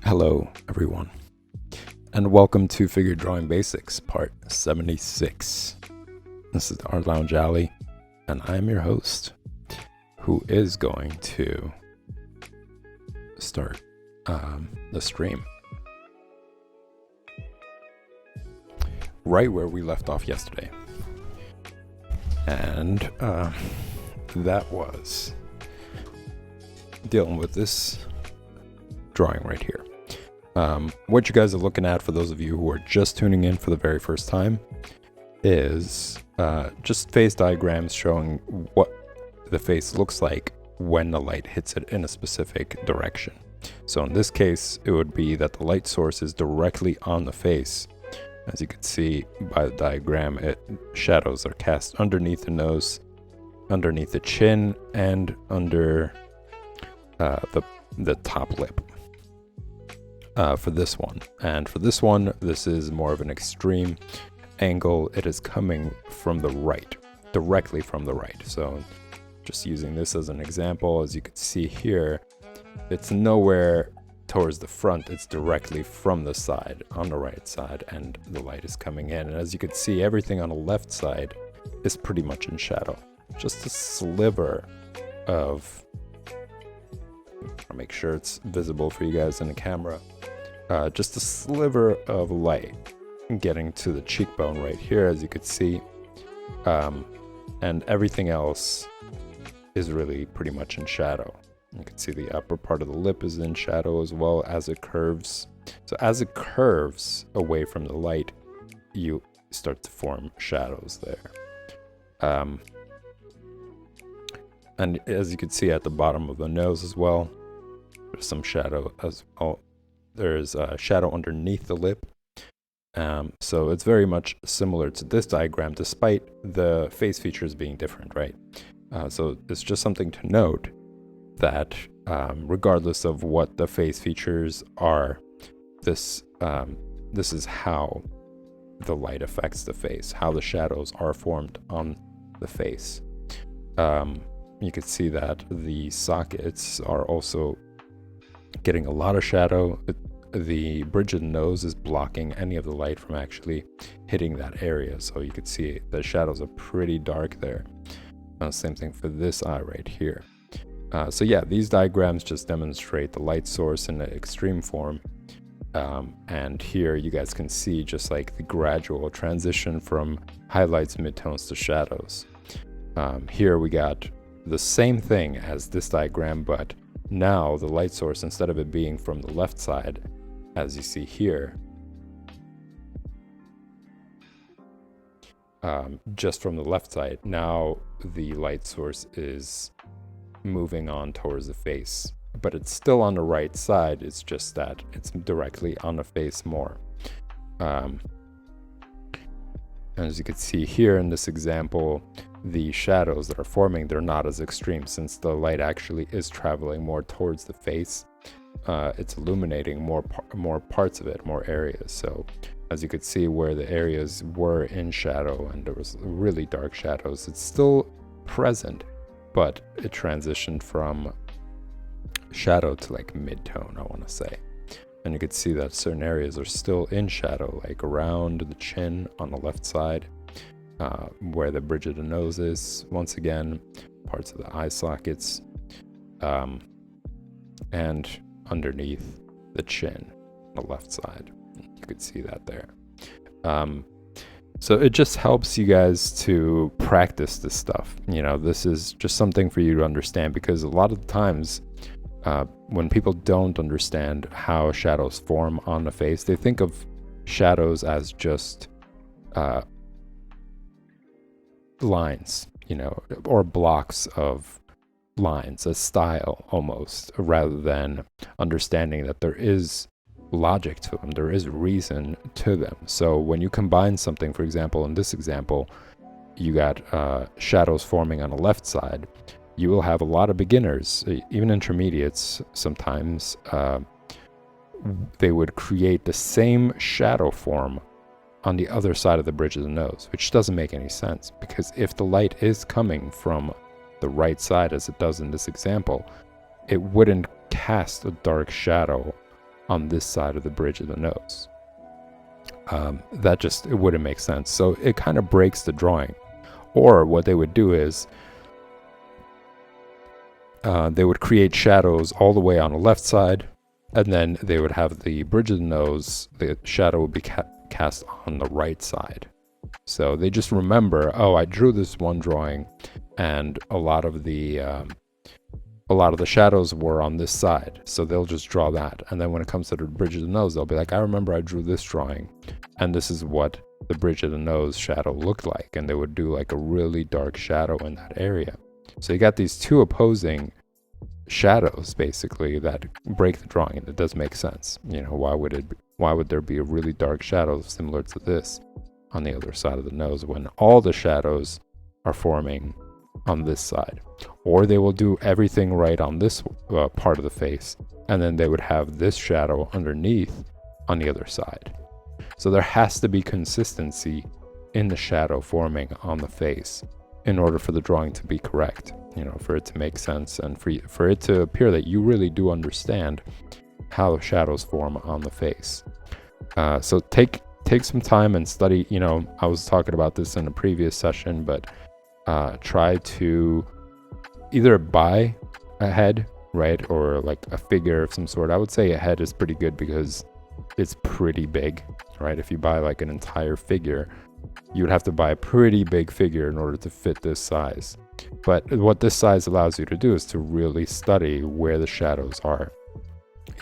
Hello, everyone, and welcome to Figure Drawing Basics, part 76. This is Art Lounge Alley, and I am your host, who is going to start the stream right where we left off yesterday. And that was dealing with this drawing right here. What you guys are looking at, for those of you who are just tuning in for the very first time, is just face diagrams showing what the face looks like when the light hits it in a specific direction. So in this case, it would be that the light source is directly on the face. As you can see by the diagram, shadows are cast underneath the nose, underneath the chin, and under the top lip. For this one. And for this one, this is more of an extreme angle. It is coming from the right, directly from the right. So just using this as an example, as you can see here, it's nowhere towards the front. It's directly from the side, on the right side, and the light is coming in. And as you can see, everything on the left side is pretty much in shadow. Just a sliver of, I'll make sure it's visible for you guys in the camera. Just a sliver of light getting to the cheekbone right here, as you could see. And everything else is really pretty much in shadow. You can see the upper part of the lip is in shadow as well as it curves. So as it curves away from the light, you start to form shadows there. And as you can see at the bottom of the nose as well, there's some shadow as well. There's a shadow underneath the lip. So it's very much similar to this diagram, despite the face features being different, right? So it's just something to note that regardless of what the face features are, this is how the light affects the face, how the shadows are formed on the face. You can see that the sockets are also getting a lot of shadow. The bridge of the nose is blocking any of the light from actually hitting that area, so you can see the shadows are pretty dark there. Same thing for this eye right here. So yeah, these diagrams just demonstrate the light source in the extreme form, and here you guys can see just like the gradual transition from highlights, midtones to shadows. Here we got the same thing as this diagram, but now the light source, instead of it being from the left side, as you see here, just from the left side, now the light source is moving on towards the face, but it's still on the right side. It's just that it's directly on the face more. As you can see here in this example, the shadows that are forming, they're not as extreme since the light actually is traveling more towards the face. It's illuminating more parts of it, more areas. So as you could see where the areas were in shadow and there was really dark shadows, it's still present, but it transitioned from shadow to like mid-tone, I want to say. And you could see that certain areas are still in shadow, like around the chin on the left side, where the bridge of the nose is, once again, parts of the eye sockets, and underneath the chin on the left side. You could see that there. So it just helps you guys to practice this stuff. You know, this is just something for you to understand, because a lot of the times when people don't understand how shadows form on the face, they think of shadows as just lines, you know, or blocks of lines, a style almost, rather than understanding that there is logic to them, there is reason to them. So when you combine something, for example, in this example, you got shadows forming on the left side, you will have a lot of beginners, even intermediates sometimes, they would create the same shadow form on the other side of the bridge of the nose, which doesn't make any sense, because if the light is coming from the right side, as it does in this example, it wouldn't cast a dark shadow on this side of the bridge of the nose. That just, it wouldn't make sense. So it kind of breaks the drawing. Or what they would do is they would create shadows all the way on the left side, and then they would have the bridge of the nose, the shadow would be cast on the right side. So they just remember, oh, I drew this one drawing and a lot of the shadows were on this side, so they'll just draw that. And then when it comes to the bridge of the nose, they'll be like, I remember I drew this drawing and this is what the bridge of the nose shadow looked like, and they would do like a really dark shadow in that area. So you got these two opposing shadows basically that break the drawing, and it does make sense. You know, why would there be a really dark shadow similar to this on the other side of the nose when all the shadows are forming on this side? Or they will do everything right on this part of the face, and then they would have this shadow underneath on the other side. So there has to be consistency in the shadow forming on the face in order for the drawing to be correct, you know, for it to make sense and for it to appear that you really do understand how the shadows form on the face. So take some time and study. You know, I was talking about this in a previous session, but try to either buy a head, right, or like a figure of some sort. I would say a head is pretty good because it's pretty big, right? If you buy like an entire figure, you would have to buy a pretty big figure in order to fit this size. But what this size allows you to do is to really study where the shadows are.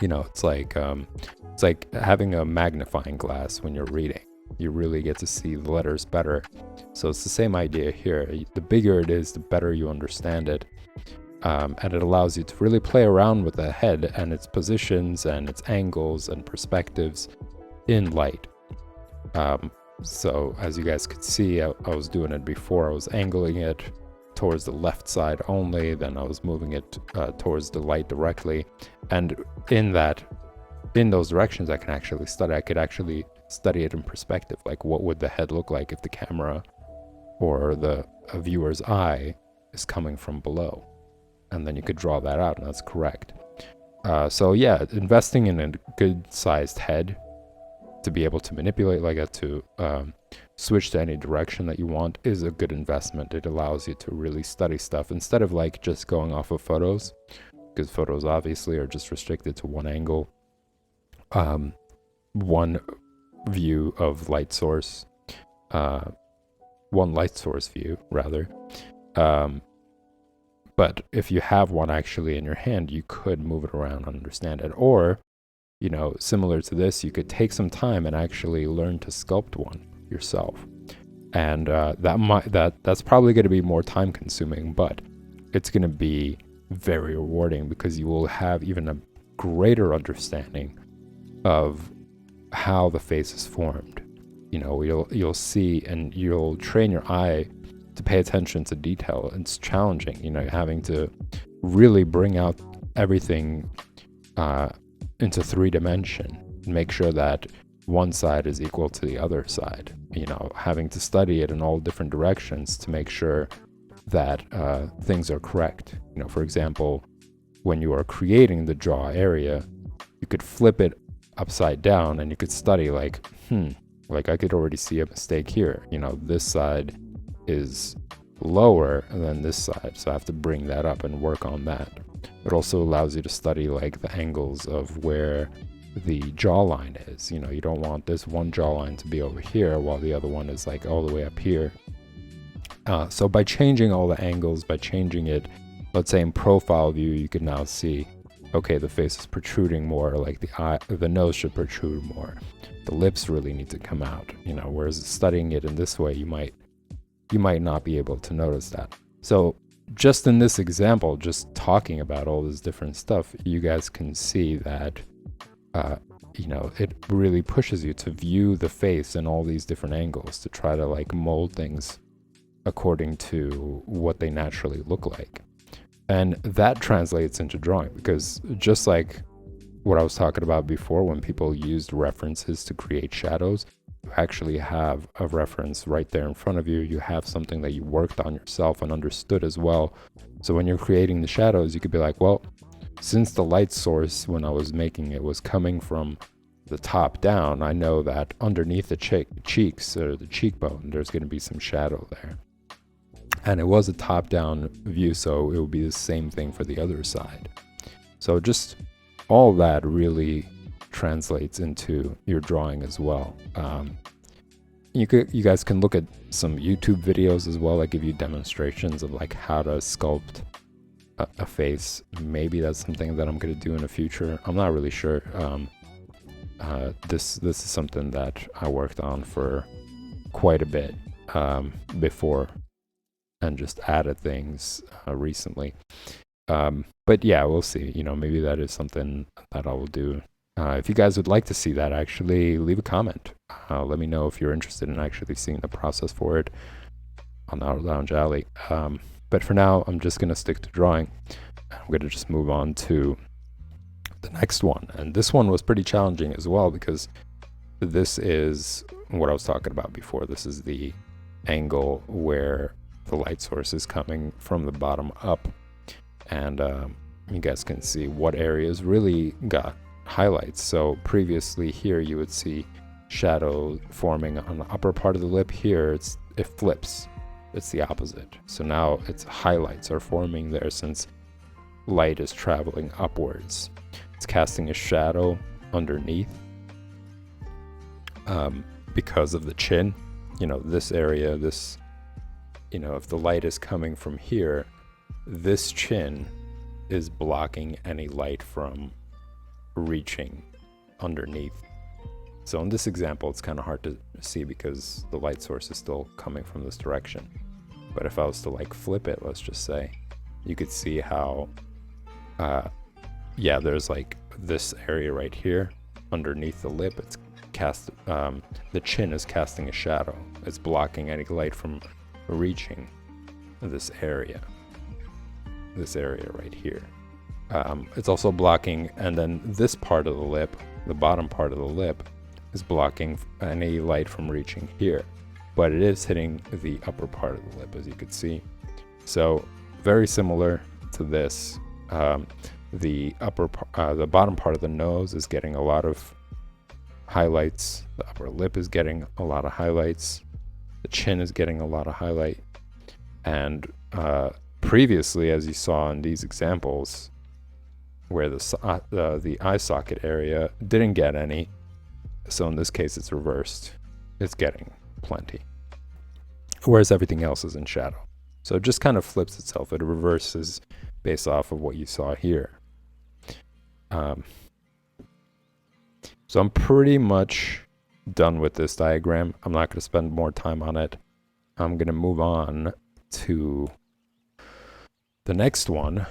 You know, it's like having a magnifying glass when you're reading. You really get to see the letters better. So it's the same idea here. The bigger it is, the better you understand it. And it allows you to really play around with the head and its positions and its angles and perspectives in light. So as you guys could see, I was doing it before. I was angling it towards the left side only, then I was moving it towards the light directly. And in those directions, I could actually study it in perspective. Like, what would the head look like if the camera or a viewer's eye is coming from below? And then you could draw that out, and that's correct. So yeah, investing in a good sized head to be able to manipulate like that, to switch to any direction that you want, is a good investment. It allows you to really study stuff instead of like just going off of photos, because photos obviously are just restricted to one angle, one view of light source, one light source view rather. But if you have one actually in your hand, you could move it around and understand it. Or, you know, similar to this, you could take some time and actually learn to sculpt one yourself. And that's probably going to be more time consuming, but it's going to be very rewarding because you will have even a greater understanding of how the face is formed. You know, you'll see, and you'll train your eye to pay attention to detail. It's challenging, you know, having to really bring out everything into 3D, make sure that one side is equal to the other side, you know, having to study it in all different directions to make sure that things are correct. You know, for example, when you are creating the jaw area, you could flip it upside down and you could study like I could already see a mistake here. You know, this side is lower than this side, so I have to bring that up and work on that. It also allows you to study like the angles of where the jawline is. You know, you don't want this one jawline to be over here while the other one is like all the way up here. So by changing all the angles, by changing it, let's say in profile view, you can now see, okay, the face is protruding more, like the nose should protrude more. The lips really need to come out, you know, whereas studying it in this way, you might not be able to notice that. So just in this example, just talking about all this different stuff, you guys can see that, you know, it really pushes you to view the face in all these different angles, to try to like mold things according to what they naturally look like. And that translates into drawing, because just like what I was talking about before, when people used references to create shadows, you actually have a reference right there in front of you. You have something that you worked on yourself and understood as well. So when you're creating the shadows, you could be like, well, since the light source when I was making it was coming from the top down, I know that underneath the cheeks or the cheekbone, there's going to be some shadow there. And it was a top-down view, so it would be the same thing for the other side. So just all that really translates into your drawing as well. You guys can look at some YouTube videos as well that give you demonstrations of like how to sculpt a face. Maybe that's something that I'm going to do in the future. I'm not really sure. This is something that I worked on for quite a bit before, and just added things recently. But yeah, we'll see. Maybe that is something that I will do. If you guys would like to see that, actually leave a comment. Let me know if you're interested in actually seeing the process for it on Art Lounge Alley. But for now, I'm just going to stick to drawing. I'm going to just move on to the next one. And this one was pretty challenging as well, because this is what I was talking about before. This is the angle where the light source is coming from the bottom up. And you guys can see what areas really got highlights. So previously here you would see shadow forming on the upper part of the lip. Here it flips. It's the opposite. So now its highlights are forming there since light is traveling upwards. It's casting a shadow underneath because of the chin. This area, if the light is coming from here, this chin is blocking any light from reaching underneath. So in this example, it's kind of hard to see because the light source is still coming from this direction. But if I was to like flip it, let's just say, you could see how, there's like this area right here underneath the lip. It's the chin is casting a shadow. It's blocking any light from reaching this area right here. It's also blocking, and then this part of the lip, the bottom part of the lip, is blocking any light from reaching here, but it is hitting the upper part of the lip, as you could see. So very similar to this. The bottom part of the nose is getting a lot of highlights. The upper lip is getting a lot of highlights. The chin is getting a lot of highlight. And previously, as you saw in these examples, where the eye socket area didn't get any, so in this case it's reversed. It's getting plenty, whereas everything else is in shadow. So it just kind of flips itself. It reverses based off of what you saw here. So I'm pretty much done with this diagram. I'm not going to spend more time on it. I'm going to move on to the next one.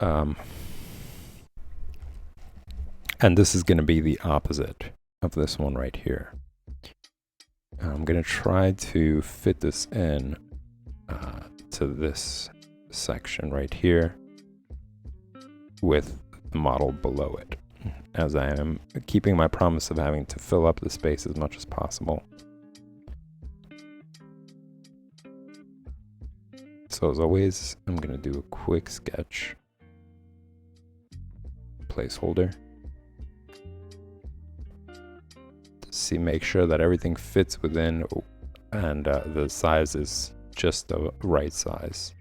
And this is going to be the opposite of this one right here. I'm going to try to fit this in to this section right here with the model below it, as I am keeping my promise of having to fill up the space as much as possible. So as always, I'm going to do a quick sketch placeholder to make sure that everything fits within, and the size is just the right size.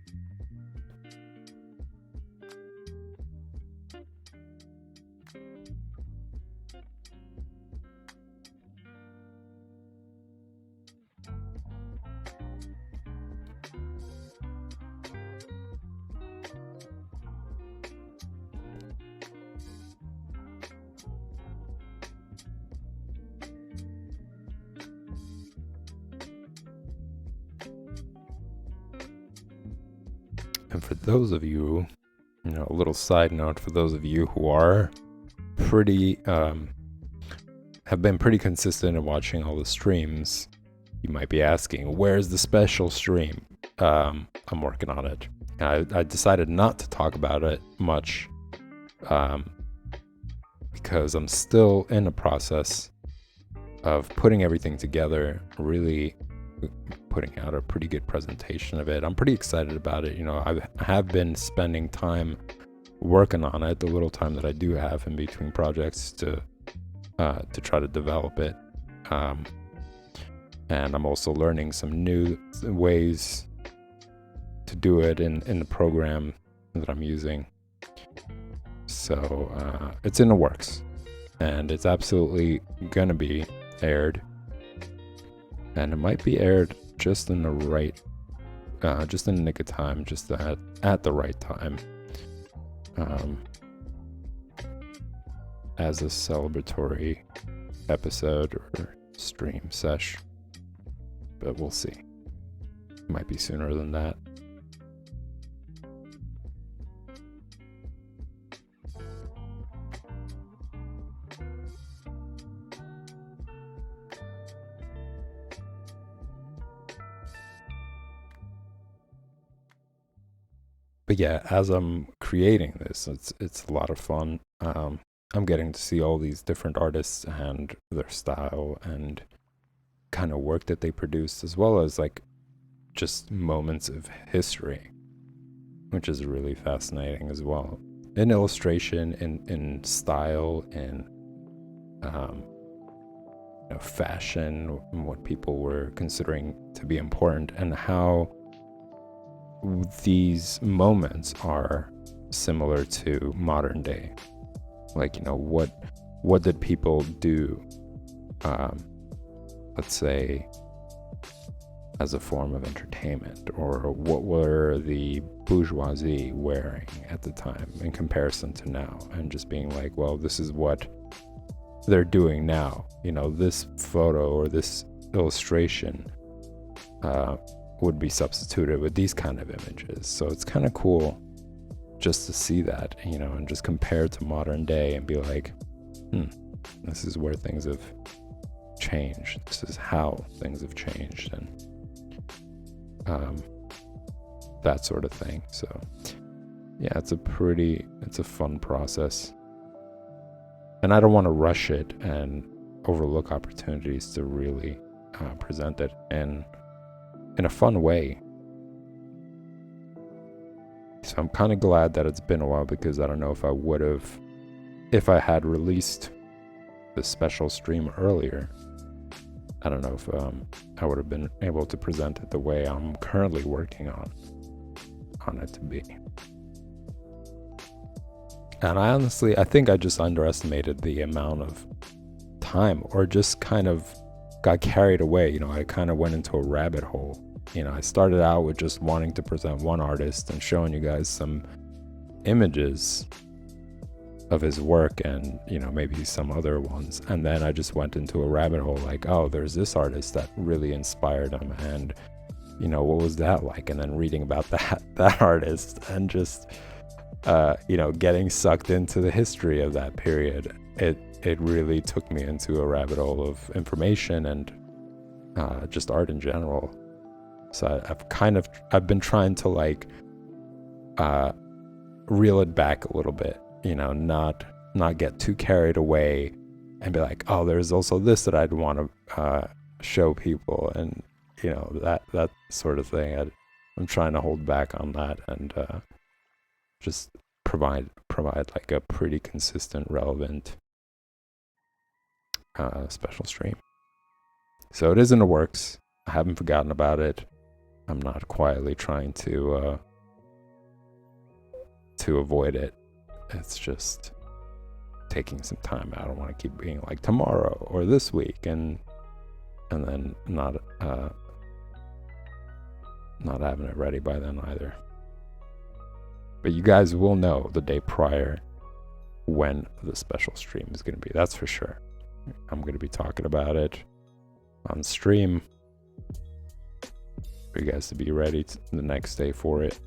And for those of you, a little side note, for those of you who are pretty, have been pretty consistent in watching all the streams, you might be asking, where's the special stream? I'm working on it. I decided not to talk about it much because I'm still in the process of putting everything together, really putting out a pretty good presentation of it. I'm pretty excited about it. I have been spending time working on it, the little time that I do have in between projects to try to develop it. And I'm also learning some new ways to do it in the program that I'm using. So it's in the works, and it's absolutely gonna be aired, and it might be aired just in the right, just in the nick of time, just at the right time, as a celebratory episode or stream sesh. But we'll see. It might be sooner than that. But yeah, as I'm creating this, it's a lot of fun. I'm getting to see all these different artists and their style and kind of work that they produced, as well as like just moments of history, which is really fascinating as well. In illustration, in style, in fashion, and what people were considering to be important, and how these moments are similar to modern day. Like, what did people do, let's say, as a form of entertainment, or what were the bourgeoisie wearing at the time in comparison to now, and just being like, well, this is what they're doing now. This photo or this illustration would be substituted with these kind of images. So it's kind of cool just to see that, and just compare to modern day and be like, this is where things have changed. This is how things have changed, and that sort of thing. So yeah, it's a fun process, and I don't want to rush it and overlook opportunities to really present it in a fun way. So I'm kind of glad that it's been a while, because I don't know if I would have, if I had released the special stream earlier, I don't know if I would have been able to present it the way I'm currently working on it to be. And I think I just underestimated the amount of time, or just kind of got carried away. I kind of went into a rabbit hole. I started out with just wanting to present one artist and showing you guys some images of his work, and maybe some other ones, and then I just went into a rabbit hole, like, oh, there's this artist that really inspired him, and what was that like, and then reading about that artist, and just getting sucked into the history of that period. It really took me into a rabbit hole of information and just art in general. So I've been trying to like reel it back a little bit, not get too carried away and be like, oh, there's also this that I'd want to show people, and that sort of thing. I'm trying to hold back on that, and just provide like a pretty consistent, relevant special stream. So it is in the works. I haven't forgotten about it. I'm not quietly trying to avoid it. It's just taking some time. I don't want to keep being like tomorrow or this week, and then not having it ready by then either. But you guys will know the day prior when the special stream is going to be. That's for sure. I'm going to be talking about it on stream for you guys to be ready the next day for it.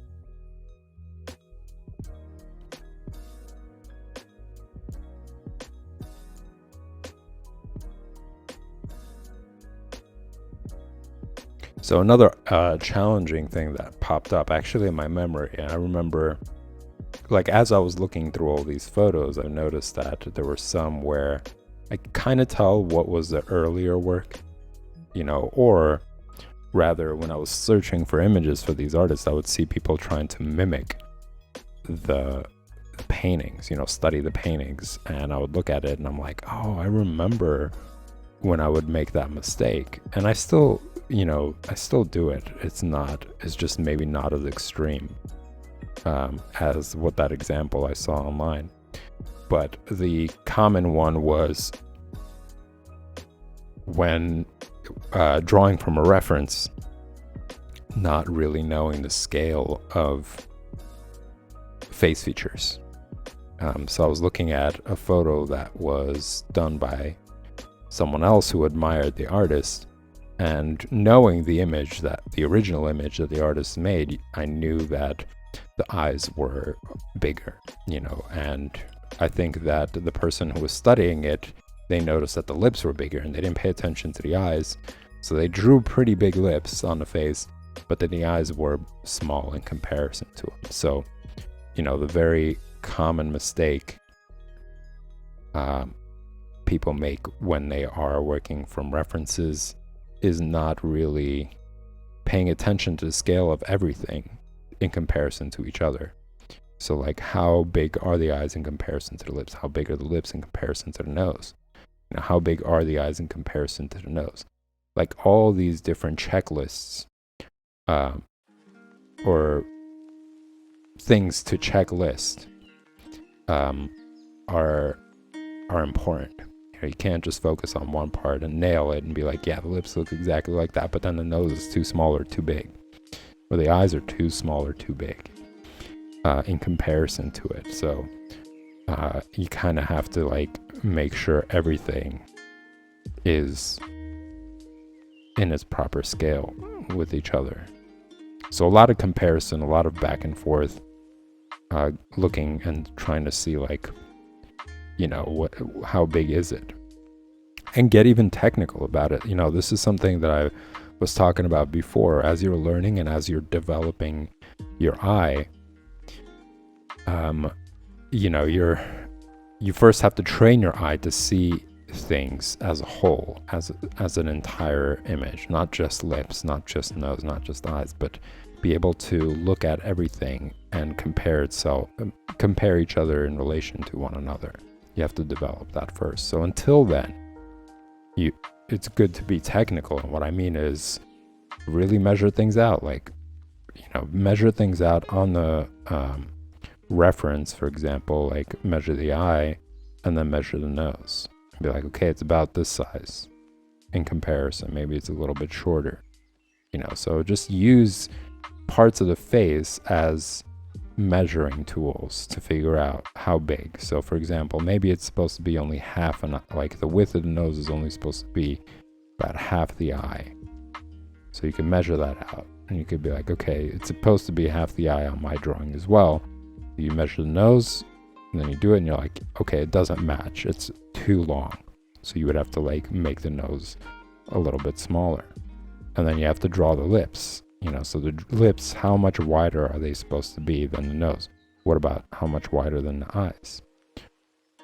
So another challenging thing that popped up actually in my memory, and I remember, like, as I was looking through all these photos, I noticed that there were some where I could kind of tell what was the earlier work, or rather, when I was searching for images for these artists, I would see people trying to mimic the the paintings, study the paintings, and I would look at it and I'm like, oh, I remember when I would make that mistake. And I still do it. It's just maybe not as extreme as what that example I saw online. But the common one was when drawing from a reference, not really knowing the scale of face features. So I was looking at a photo that was done by someone else who admired the artist, and knowing the original image that the artist made, I knew that the eyes were bigger, and I think that the person who was studying it, they noticed that the lips were bigger and they didn't pay attention to the eyes. So they drew pretty big lips on the face, but then the eyes were small in comparison to them. So, the very common mistake people make when they are working from references is not really paying attention to the scale of everything in comparison to each other. So like, how big are the eyes in comparison to the lips? How big are the lips in comparison to the nose? How big are the eyes in comparison to the nose? Like, all these different checklists or things to checklist are important. You can't just focus on one part and nail it and be like, yeah, the lips look exactly like that, but then the nose is too small or too big, or the eyes are too small or too big in comparison to it. So you kind of have to make sure everything is in its proper scale with each other. So a lot of comparison, a lot of back and forth, looking and trying to see how big is it, and get even technical about it. This is something that I was talking about before. As you're learning and as you're developing your eye, you first have to train your eye to see things as a whole, as an entire image, not just lips, not just nose, not just eyes, but be able to look at everything and compare each other in relation to one another. You have to develop that first. So until then, it's good to be technical. And what I mean is really measure things out. Measure things out on the reference, for example, measure the eye and then measure the nose. Be like, okay, it's about this size in comparison. Maybe it's a little bit shorter. So just use parts of the face as measuring tools to figure out how big. So for example, maybe it's supposed to be only half the width of the nose is only supposed to be about half the eye. So you can measure that out, and you could be like, okay, it's supposed to be half the eye on my drawing as well. You measure the nose, and then you do it, and you're like, okay, it doesn't match. It's too long. So you would have to make the nose a little bit smaller. And then you have to draw the lips. So the lips, how much wider are they supposed to be than the nose? What about how much wider than the eyes?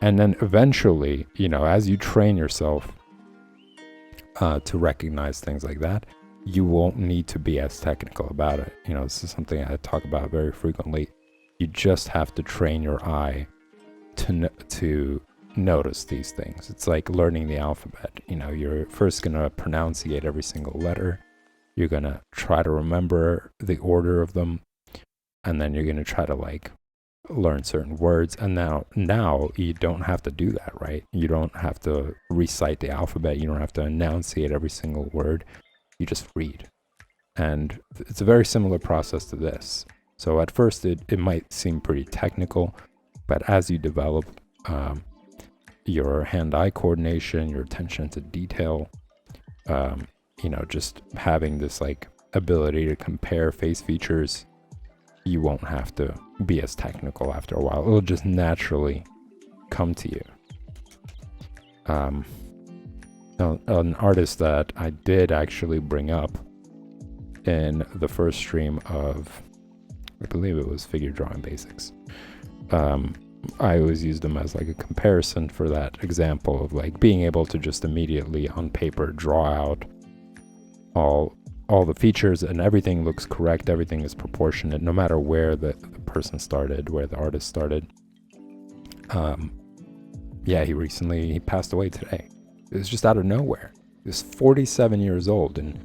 And then eventually, as you train yourself to recognize things like that, you won't need to be as technical about it. This is something I talk about very frequently. You just have to train your eye to notice these things. It's like learning the alphabet. You're first going to pronunciate every single letter. You're going to try to remember the order of them, and then you're going to try to learn certain words. And now you don't have to do that, right? You don't have to recite the alphabet. You don't have to enunciate every single word. You just read. And it's a very similar process to this. So at first it might seem pretty technical, but as you develop your hand-eye coordination, your attention to detail, just having this ability to compare face features, you won't have to be as technical after a while. It'll just naturally come to you. An artist that I did actually bring up in the first stream of, I believe it was Figure Drawing Basics. I always used them as a comparison for that example of being able to just immediately on paper draw out all the features, and everything looks correct, everything is proportionate, no matter where the person started, where the artist started. Yeah, he passed away today. It was just out of nowhere. He was 47 years old, and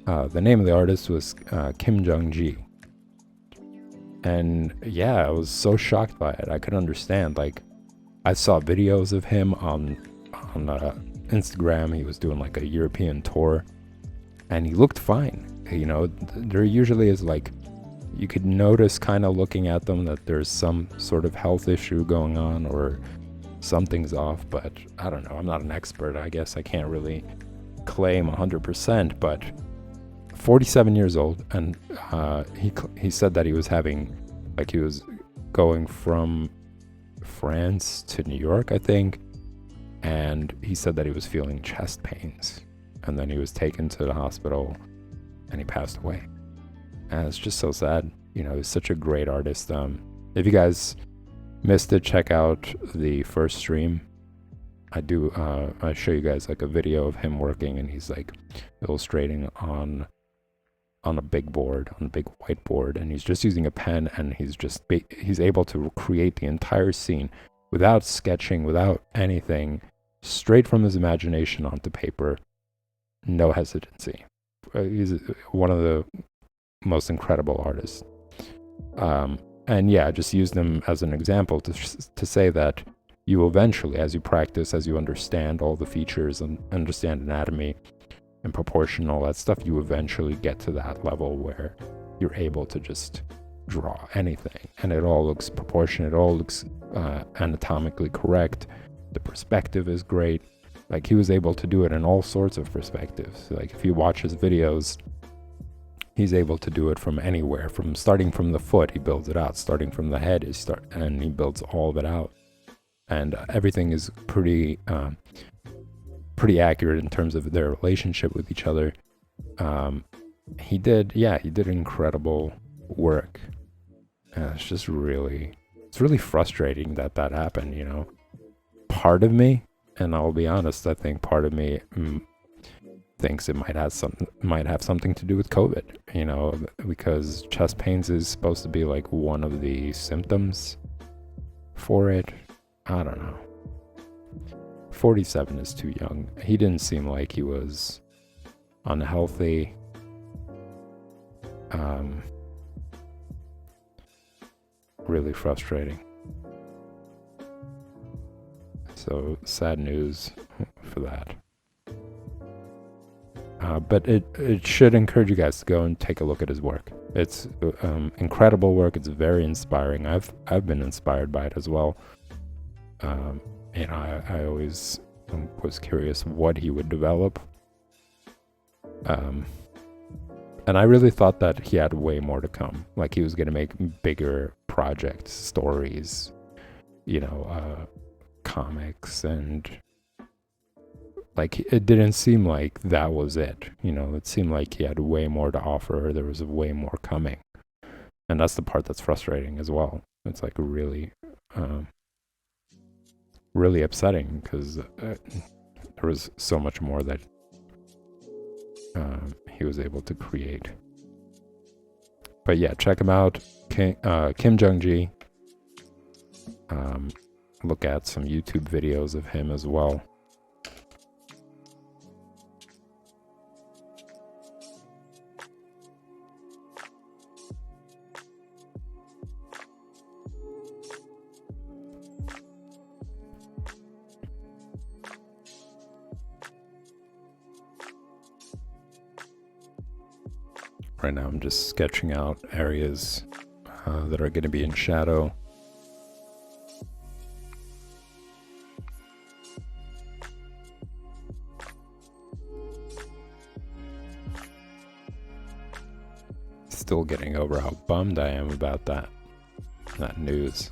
the name of the artist was Kim Jung-gi. And yeah, I was so shocked by it. I couldn't understand. Like, I saw videos of him on Instagram. He was doing like a European tour, and he looked fine. You know, there usually is like, you could notice kind of looking at them that there's some sort of health issue going on or something's off, but I don't know. I'm not an expert. I guess I can't really claim 100%, but 47 years old, and he said that he was going from France to New York, I think, and he said that he was feeling chest pains, and then he was taken to the hospital and he passed away. And it's just so sad. You know, he's such a great artist. If you guys missed it, check out the first stream. I show you guys like a video of him working, and he's like illustrating on a big whiteboard, and he's just using a pen, and he's able to create the entire scene without sketching, without anything, straight from his imagination onto paper, no hesitancy. He's one of the most incredible artists. And yeah, I just used him as an example to say that you eventually, as you practice, as you understand all the features and understand anatomy and proportion, all that stuff, you eventually get to that level where you're able to just draw anything, and it all looks proportionate, it all looks anatomically correct. The perspective is great. Like, he was able to do it in all sorts of perspectives. Like, if you watch his videos, he's able to do it from anywhere. From starting from the foot, he builds it out. Starting from the head, and he builds all of it out. And everything is pretty accurate in terms of their relationship with each other. He did incredible work. And it's really frustrating that happened, you know. Part of me, and I'll be honest, I think part of me thinks it might have something to do with COVID, you know, because chest pains is supposed to be like one of the symptoms for it. I don't know. 47 is too young. He didn't seem like he was unhealthy. Really frustrating. So sad news for that. But it should encourage you guys to go and take a look at his work. It's incredible work. It's very inspiring. I've been inspired by it as well. And I always was curious what he would develop. And I really thought that he had way more to come. Like, he was going to make bigger projects, stories, you know, comics, and like, it didn't seem like that was it. You know, it seemed like he had way more to offer. There was way more coming. And that's the part that's frustrating as well. It's like really upsetting, because there was so much more that he was able to create. But yeah, check him out, Kim Jung-gi. Look at some YouTube videos of him as well. Right now I'm just sketching out areas that are going to be in shadow. Still getting over how bummed I am about that news.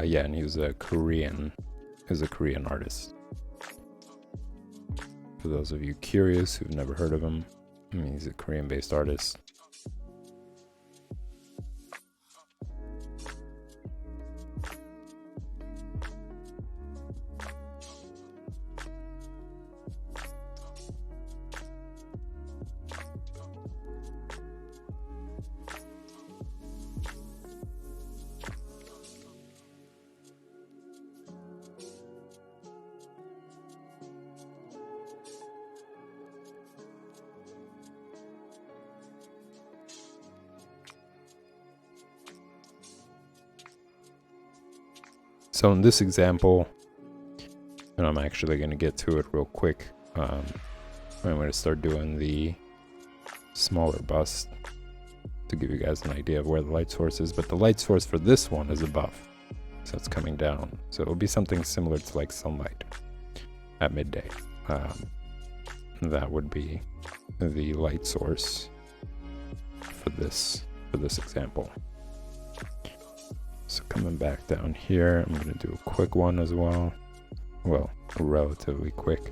Yeah, and he's a Korean artist. For those of you curious who've never heard of him, I mean, he's a Korean-based artist. So in this example, and I'm actually going to get to it real quick, I'm going to start doing the smaller bust to give you guys an idea of where the light source is, but the light source for this one is above, so it's coming down. So it'll be something similar to like sunlight at midday. That would be the light source for this example. So coming back down here, I'm going to do a quick one as well. Well, relatively quick.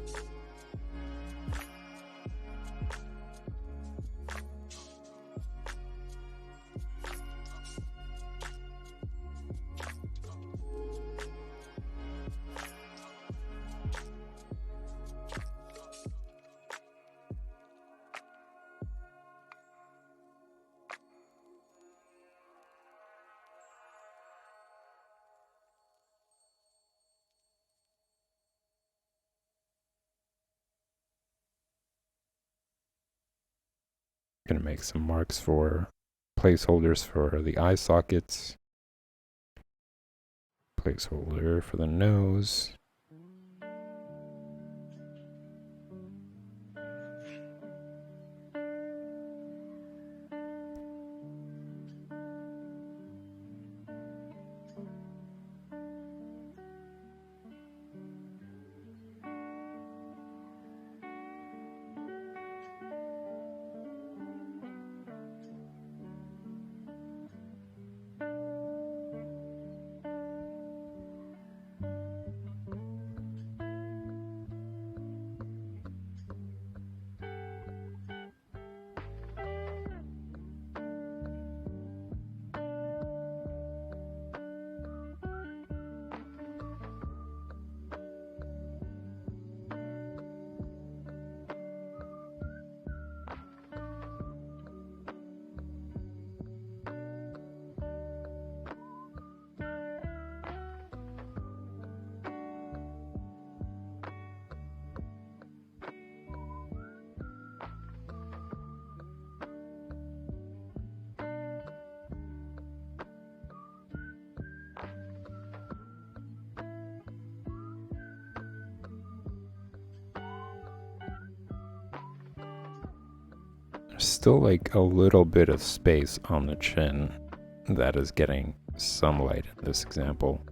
Gonna make some marks for placeholders for the eye sockets. Placeholder for the nose. There's still like a little bit of space on the chin that is getting some light in this example.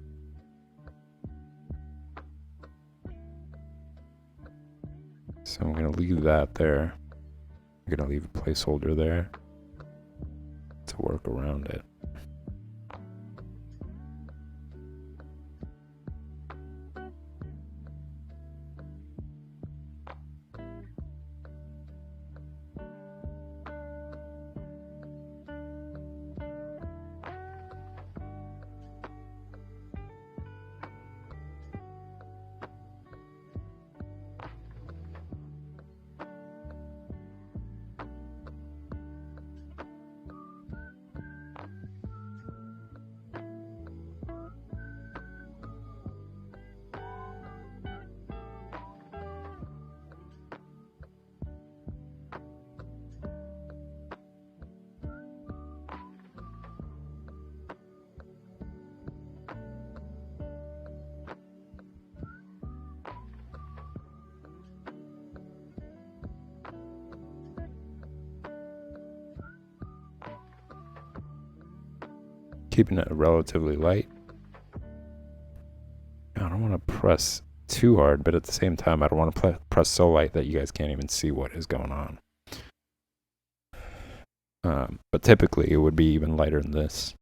So I'm going to leave that there. I'm going to leave a placeholder there to work around it. Keeping it relatively light. I don't want to press too hard, but at the same time, I don't want to press so light that you guys can't even see what is going on. But typically, it would be even lighter than this.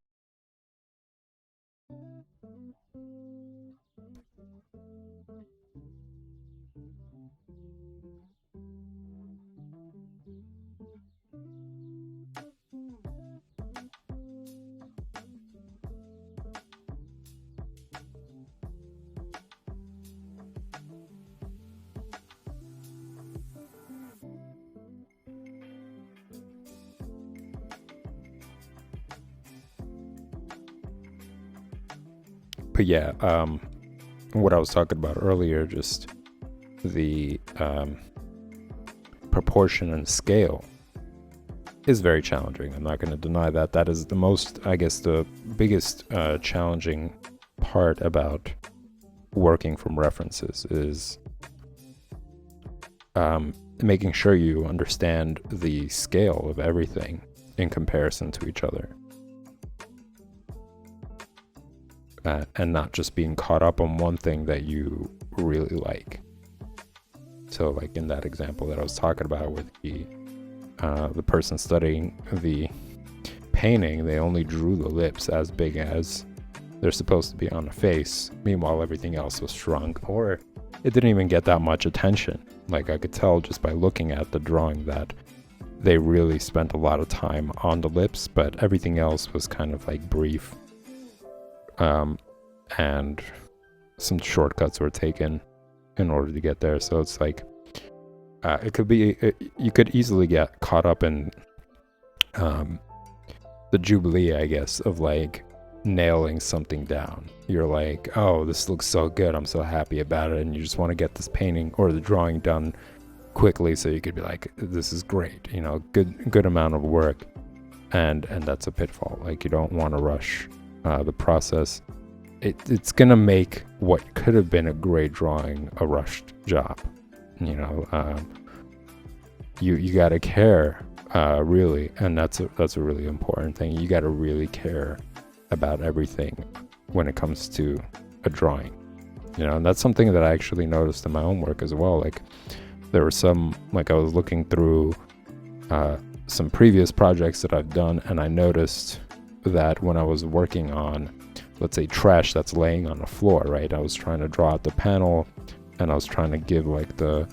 But yeah, what I was talking about earlier, just the proportion and scale is very challenging. I'm not going to deny that. That is the most, I guess, the biggest challenging part about working from references is making sure you understand the scale of everything in comparison to each other. And not just being caught up on one thing that you really like. So like in that example that I was talking about with the person studying the painting, they only drew the lips as big as they're supposed to be on the face. Meanwhile, everything else was shrunk, or it didn't even get that much attention. Like I could tell just by looking at the drawing that they really spent a lot of time on the lips, but everything else was kind of like brief. And some shortcuts were taken in order to get there. So it's like, it could be, you could easily get caught up in the jubilee, I guess, of like nailing something down. You're like, oh, this looks so good, I'm so happy about it, and you just want to get this painting or the drawing done quickly so you could be like, this is great, you know, good amount of work. And that's a pitfall. Like, you don't want to rush the process. It's gonna make what could have been a great drawing a rushed job. You know, you gotta care, really, and that's a really important thing. You gotta really care about everything when it comes to a drawing. You know, and that's something that I actually noticed in my own work as well. Like, there were some, like I was looking through some previous projects that I've done, and I noticed that when I was working on, let's say, trash that's laying on the floor, right? I was trying to draw out the panel, and I was trying to give like the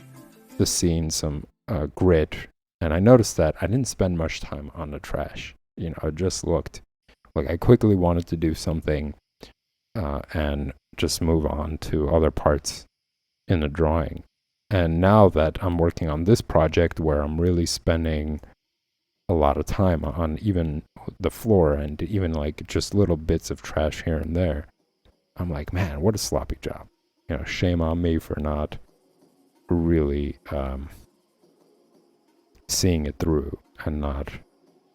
scene some grit, and I noticed that I didn't spend much time on the trash. You know, it just looked like I quickly wanted to do something and just move on to other parts in the drawing. And now that I'm working on this project where I'm really spending a lot of time on even the floor and even like just little bits of trash here and there, I'm like, man, what a sloppy job. You know, shame on me for not really seeing it through and not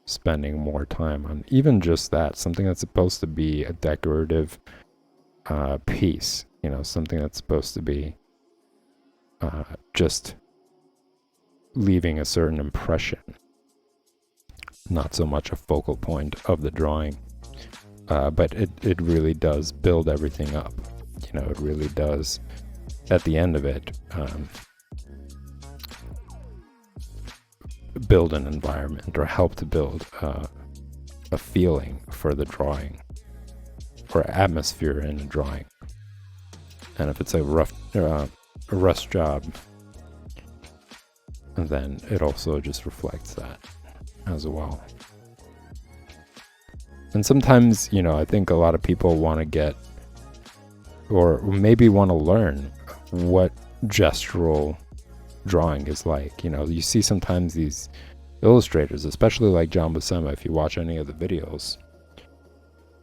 spending more time on even just that, something that's supposed to be a decorative piece, you know, something that's supposed to be just leaving a certain impression, not so much a focal point of the drawing. But it really does build everything up. You know, it really does, at the end of it, build an environment or help to build a feeling for the drawing or atmosphere in the drawing. And if it's a rush job, then it also just reflects that as well. And sometimes, you know, I think a lot of people want to get, or maybe want to learn what gestural drawing is like. You know, you see sometimes these illustrators, especially like John Buscema, if you watch any of the videos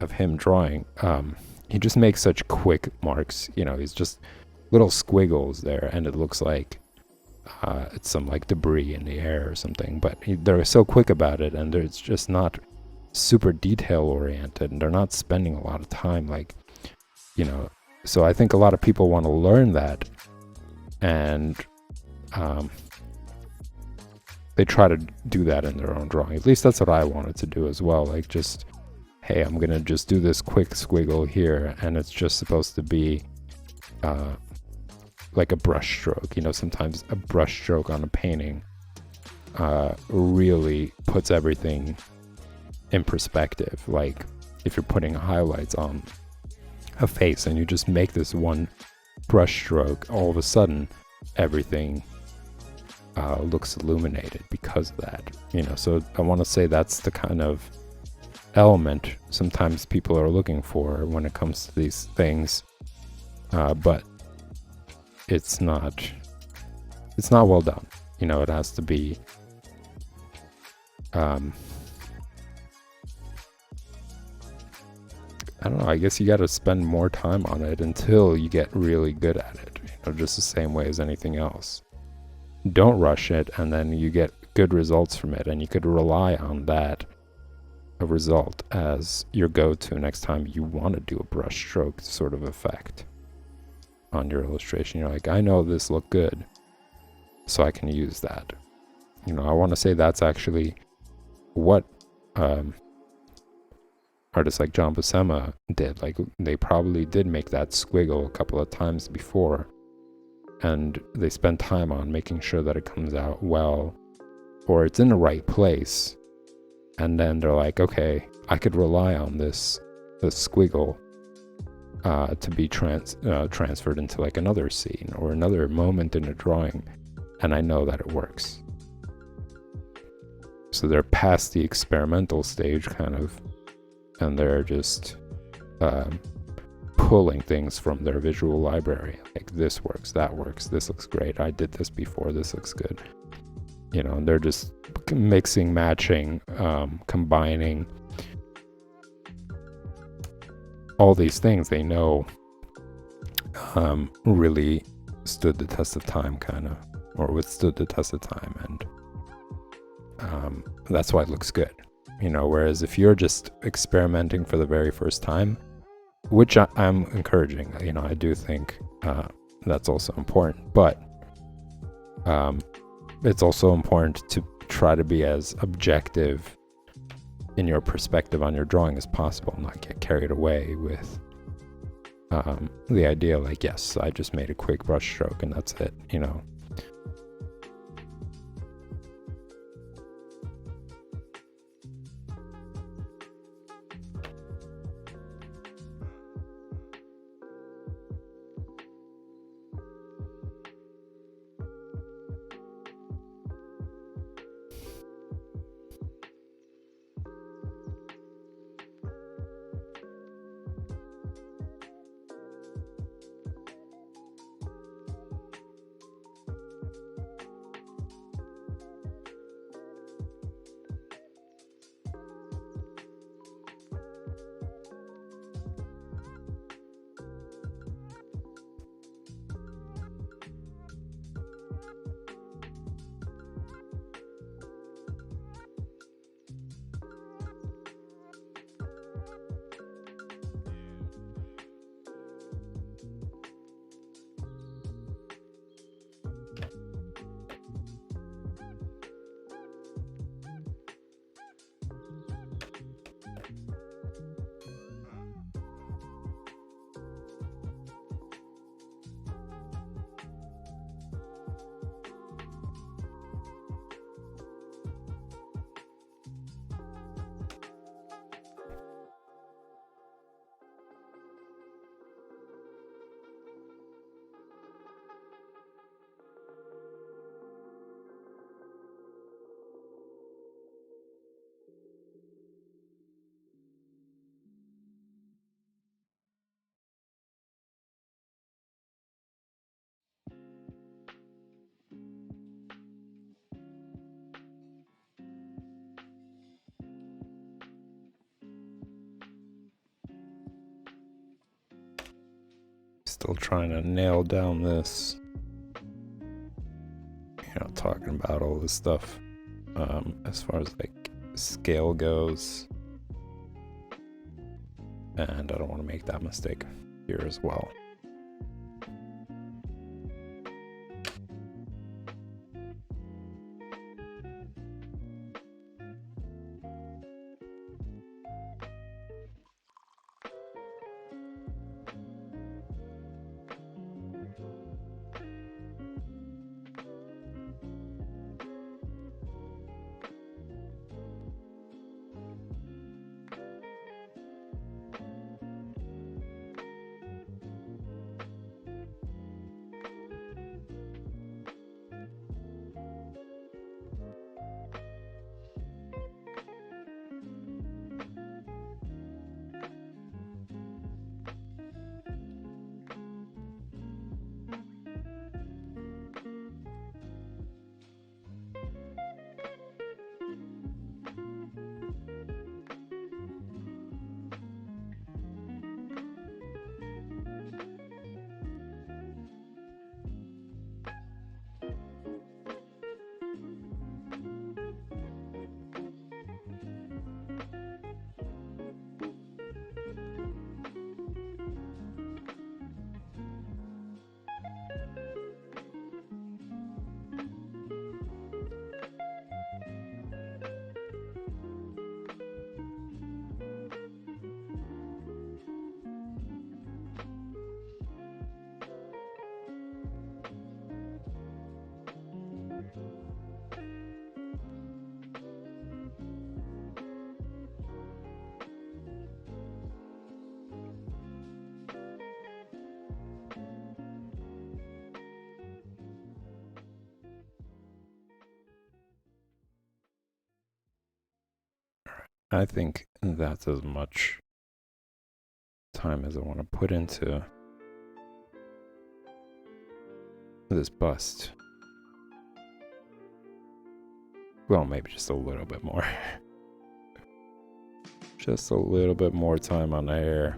of him drawing, he just makes such quick marks. You know, he's just little squiggles there, and it looks like it's some like debris in the air or something, but they're so quick about it, and it's just not super detail oriented, and they're not spending a lot of time, like, you know. So I think a lot of people want to learn that, and they try to do that in their own drawing. At least that's what I wanted to do as well. Like, just, hey, I'm gonna just do this quick squiggle here, and it's just supposed to be like a brush stroke. You know, sometimes a brush stroke on a painting really puts everything in perspective. Like, if you're putting highlights on a face and you just make this one brush stroke, all of a sudden everything looks illuminated because of that. You know, so I want to say that's the kind of element sometimes people are looking for when it comes to these things, but it's not well done. You know, it has to be I don't know, I guess you got to spend more time on it until you get really good at it, just the same way as anything else. Don't rush it, and then you get good results from it, and you could rely on that result as your go-to next time you want to do a brush stroke sort of effect on your illustration. You're like, I know this looked good, so I can use that. I want to say that's actually what artists like John Buscema did. Like, they probably did make that squiggle a couple of times before, and they spend time on making sure that it comes out well, or it's in the right place. And then they're like, okay, I could rely on this squiggle to be transferred into like another scene or another moment in a drawing, and I know that it works. So they're past the experimental stage, kind of, and they're just pulling things from their visual library. Like, this works, that works, this looks great, I did this before, this looks good. And they're just mixing, matching, combining all these things they know really stood the test of time, kind of, or withstood the test of time, and that's why it looks good. Whereas if you're just experimenting for the very first time, which I'm encouraging, I do think that's also important, but it's also important to try to be as objective in your perspective on your drawing as possible, not get carried away with the idea like, yes, I just made a quick brush stroke and that's it. Still trying to nail down this, talking about all this stuff as far as like scale goes, and I don't want to make that mistake here as well. I think that's as much time as I want to put into this bust. Well, maybe just a little bit more. Just a little bit more time on the hair.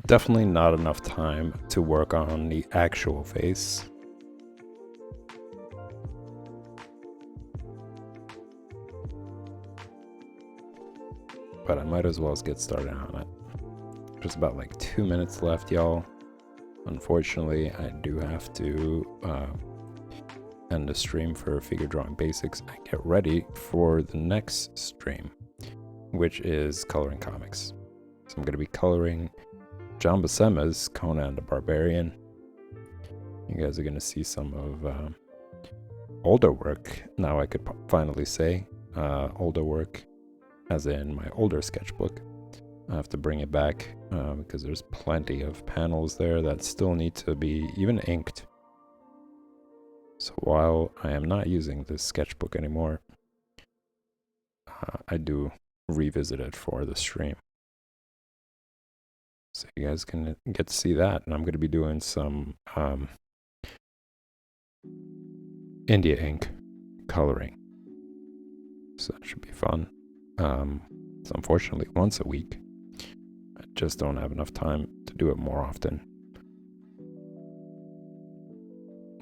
Definitely not enough time to work on the actual face. But I might as well get started on it. There's about like 2 minutes left, y'all. Unfortunately, I do have to end the stream for Figure Drawing Basics and get ready for the next stream, which is coloring comics. So I'm going to be coloring John Buscema's Conan the Barbarian. You guys are going to see some of older work. Now I could finally say older work, as in my older sketchbook. I have to bring it back because there's plenty of panels there that still need to be even inked. So while I am not using this sketchbook anymore, I do revisit it for the stream. So you guys can get to see that. And I'm going to be doing some India ink coloring. So that should be fun. It's unfortunately once a week. I just don't have enough time to do it more often.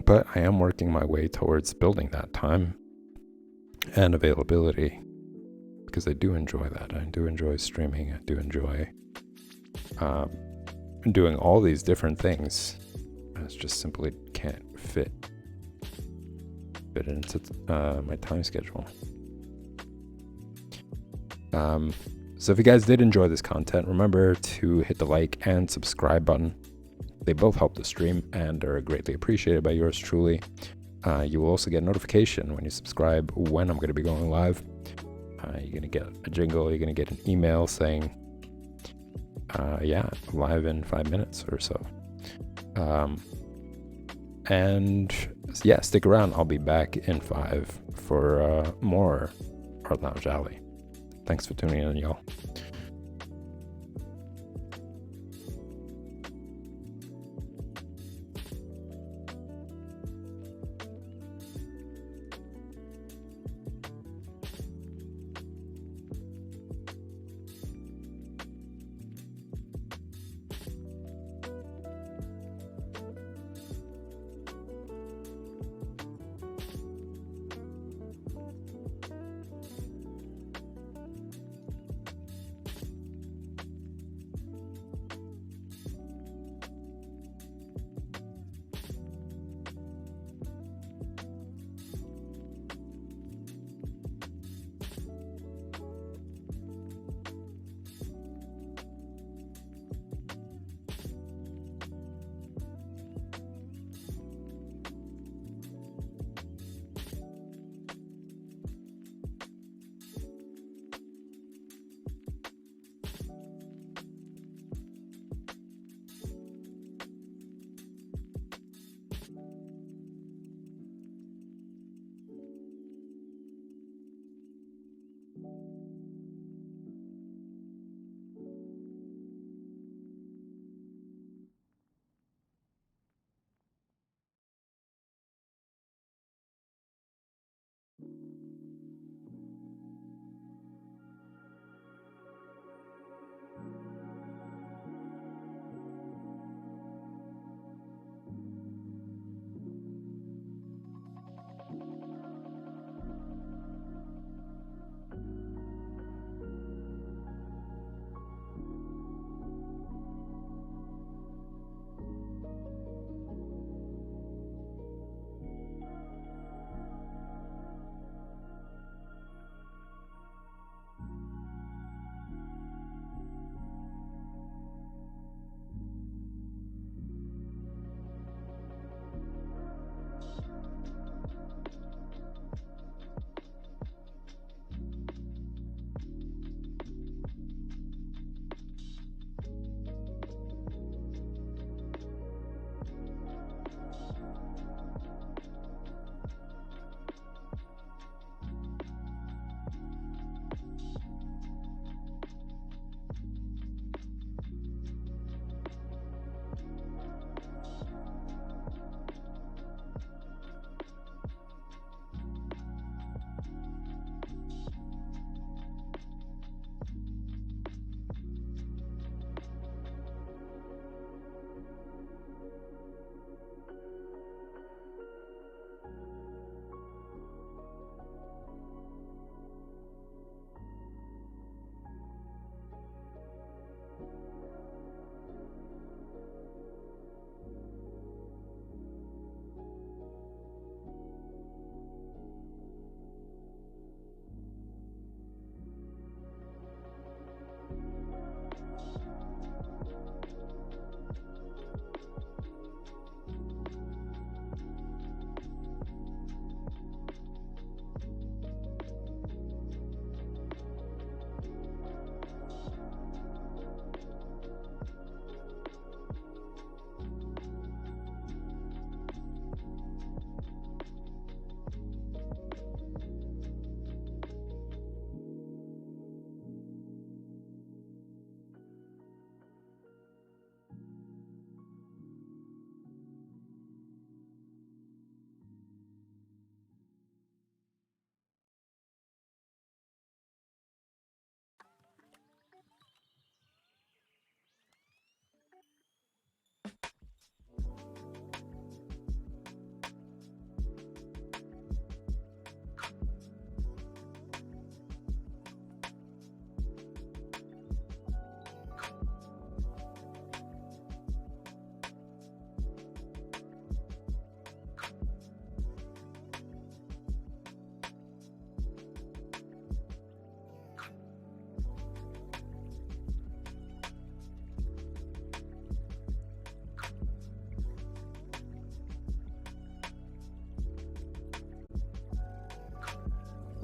But I am working my way towards building that time and availability, because I do enjoy that. I do enjoy streaming. I do enjoy doing all these different things. It's just simply can't fit into my time schedule. So if you guys did enjoy this content, remember to hit the like and subscribe button. They both help the stream and are greatly appreciated by yours truly. You will also get a notification when you subscribe when I'm going to be going live. You're going to get a jingle, you're going to get an email saying, yeah, live in 5 minutes or so. And yeah, stick around. I'll be back in 5 for more Art Lounge Alley. Thanks for tuning in, y'all.